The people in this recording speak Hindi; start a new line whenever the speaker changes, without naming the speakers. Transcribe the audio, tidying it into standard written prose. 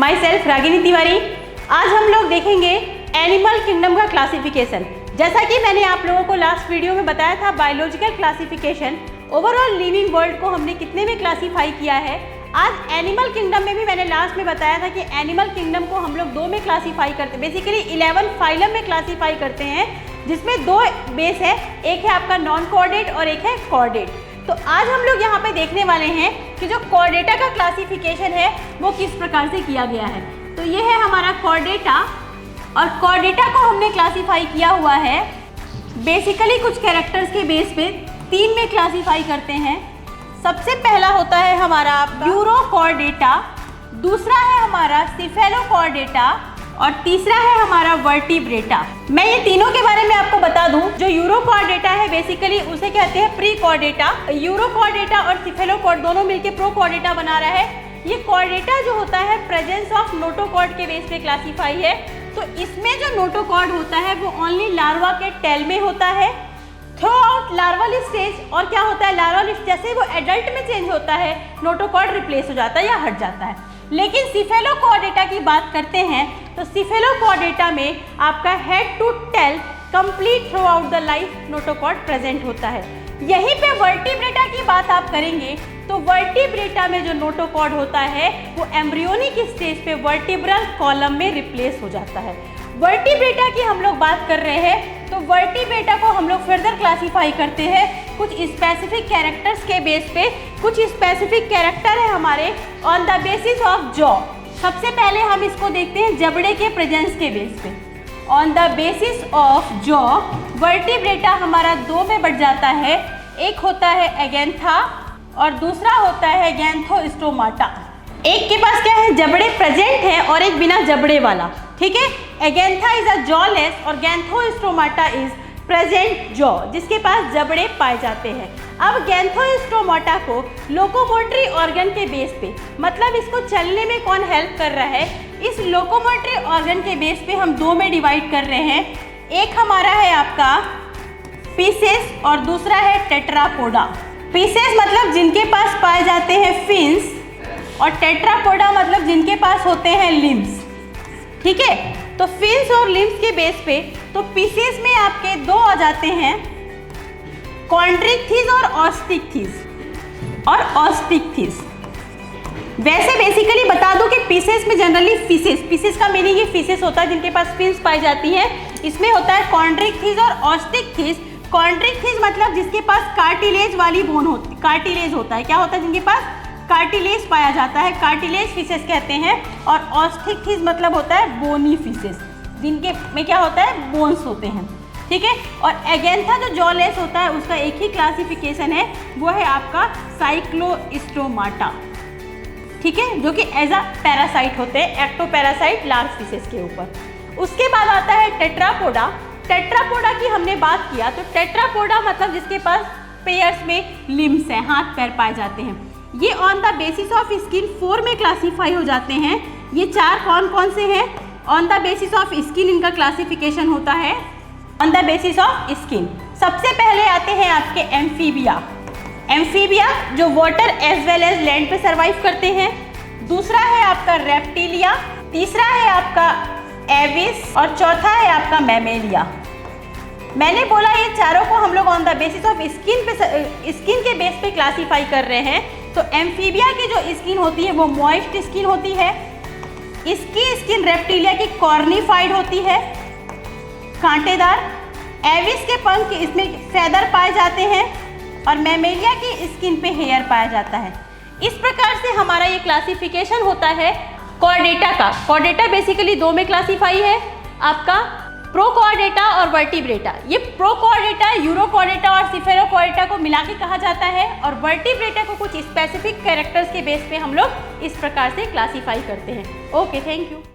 My self Ragini Tiwari. आज हम लोग देखेंगे एनिमल किंगडम का क्लासिफिकेशन। जैसा कि मैंने आप लोगों को लास्ट वीडियो में बताया था, biological classification overall living world को हमने कितने में क्लासीफाई किया है। आज एनिमल किंगडम में भी मैंने लास्ट में बताया था कि एनिमल किंगडम को हम लोग 2 में क्लासीफाई करते हैं, बेसिकली 11 फाइलम में क्लासीफाई करते हैं, जिसमें 2 बेस है, एक है आपका नॉन कोऑर्डिनेट और एक है कोऑर्डिनेट। तो आज हम लोग यहाँ पे देखने वाले हैं कि जो कोऑर्डिनेटा का क्लासिफिकेशन है वो किस प्रकार से किया गया है। तो ये है हमारा कोऑर्डिनेटा, और कोऑर्डिनेटा को हमने क्लासीफाई किया हुआ है बेसिकली कुछ कैरेक्टर्स के बेस पे 3 में क्लासीफाई करते हैं। सबसे पहला होता है हमारा यूरोकोऑर्डिनेटा, दूसरा है हमारा सिफेलोकोऑर्डिनेटा और तीसरा है हमारा वर्टिब्रेटा। मैं ये तीनों के बारे में आपको बता दूं। जो यूरोकोऑर्डिनेटा है बेसिकली उसे कहते हैं प्री कोऑर्डिनेटा। यूरोकोऑर्डिनेटा और सिफेलोकोऑर्ड दोनों मिलकर प्रोकोऑर्डिनेटा बना रहा है। ये कोऑर्डिनेटा जो होता है प्रेजेंस ऑफ नोटोकॉर्ड के बेस पे क्लासीफाई है। तो इसमें जो नोटोकॉर्ड होता है वो ओनली लार्वा के टेल में होता है थ्रू आउट लार्वल स्टेज। और क्या होता है, लार्वल जैसे वो एडल्ट में चेंज होता है नोटोकॉर्ड रिप्लेस हो जाता है या हट जाता है। लेकिन सिफेलोकोऑर्डिनेटा की बात करते हैं तो सिफेलोकोऑर्डिनेटा में आपका head to tail complete throughout the life notochord present होता है। यहीं पे वर्टिब्रेटा की बात आप करेंगे तो वर्टिब्रेटा में जो नोटोकॉर्ड होता है वो एम्ब्रियोनिक स्टेज पे वर्टिब्रल कॉलम में रिप्लेस हो जाता है। वर्टिब्रेटा की हम लोग बात कर रहे हैं तो वर्टिब्रेटा को हम लोग फर्दर क्लासीफाई करते हैं कुछ स्पेसिफिक कैरेक्टर्स के बेस पे। कुछ स्पेसिफिक कैरेक्टर है हमारे on the basis of jaw. सबसे पहले हम इसको देखते हैं जबड़े के प्रेजेंस के बेस पे। On the basis of jaw vertebrata हमारा 2 में बढ़ जाता है। एक होता है एगेंथा और दूसरा होता है गैंथोस्टोमाटा। एक के पास क्या है, जबड़े प्रेजेंट है और एक बिना जबड़े वाला, ठीक है। एगेंथा इज अ जॉलेस और गैंथोस्टोमाटा इज प्रेजेंट जॉ, जिसके पास जबड़े पाए जाते हैं। अब गैंथोस्टोमाटा को लोकोमोटरी ऑर्गन के बेस पे, मतलब इसको चलने में कौन हेल्प कर रहा है, इस लोकोमोटरी ऑर्गन के बेस पे हम 2 में डिवाइड कर रहे हैं। एक हमारा है आपका पीसेस और दूसरा है टेट्रापोडा। पीसेस मतलब जिनके पास पाए जाते हैं फिन्स और टेट्रापोडा मतलब जिनके पास होते हैं लिम्स, ठीक है। तो फिन्स और लिम्स के बेस पे तो पीसेस में आपके 2 आ जाते हैं, कॉन्ड्रिक्थिस और ऑस्टिक्थिस। वैसे बेसिकली बता दूं कि पीसेस में जनरली पीसेस का मीनिंग ये पीसेस होता है जिनके पास फिन्स पाई जाती है। इसमें होता है कॉन्ड्रिक्थिस और ऑस्टिक्थिस। कॉन्ड्रिक्थिस मतलब जिसके पास कार्टिलेज वाली बोन होती, कार्टिलेज होता है, क्या होता है जिनके पास कार्टिलेज पाया जाता है, कार्टिलेज फिशेस कहते हैं। और ऑस्टिक्थिस मतलब होता है बोनी फिशेस, जिनके में क्या होता है, बोन्स होते हैं, ठीक है। और एगेंथा जो जॉलेस होता है उसका एक ही क्लासिफिकेशन है, वो है आपका साइक्लोस्टोमाटा, ठीक है, जो कि एज अ पैरासाइट होते हैं, एक्टोपैरासाइट लार्ज फिशेस के ऊपर। उसके बाद आता है टेट्रापोडा। टेट्रापोडा की हमने बात किया तो टेट्रापोडा मतलब जिसके पास पेयर्स में लिम्स हैं, हाथ पैर पाए जाते हैं। ये on the basis of skin 4 में क्लासीफाई हो जाते हैं। ये 4 कौन कौन से हैं, on the basis of skin इनका क्लासिफिकेशन होता है on the basis of skin. सबसे पहले आते हैं आपके एम्फीबिया। एम्फीबिया जो water as well as land पे सर्वाइव करते हैं। दूसरा है आपका रेप्टिलिया, तीसरा है आपका एविस और चौथा है आपका मैमेलिया। मैंने बोला ये चारों को हम लोग on the basis of skin के बेस पे क्लासीफाई कर रहे हैं। तो एम्फीबिया की जो स्किन होती है वो मॉइस्ट स्किन होती है। इसकी स्किन रेप्टिलिया की कॉर्निफाइड होती है, कांटेदार। एविस के पंख इसमें फेदर पाए जाते हैं और मैमेलिया की स्किन पे हेयर पाया जाता है। इस प्रकार से हमारा ये क्लासिफिकेशन होता है कोऑर्डिनेटा का। कोऑर्डिनेटा बेसिकली 2 में क्लासीफाई है, आपका प्रोकोऑर्डिनेटा और वर्टिब्रेटा। ये प्रोकोऑर्डिनेटा यूरोकोऑर्डिनेटा और सिफेलोकोऑर्डिनेटा को मिला के कहा जाता है, और वर्टिब्रेटा को कुछ स्पेसिफिक कैरेक्टर्स के बेस पे हम लोग इस प्रकार से क्लासीफाई करते हैं। Okay, thank you.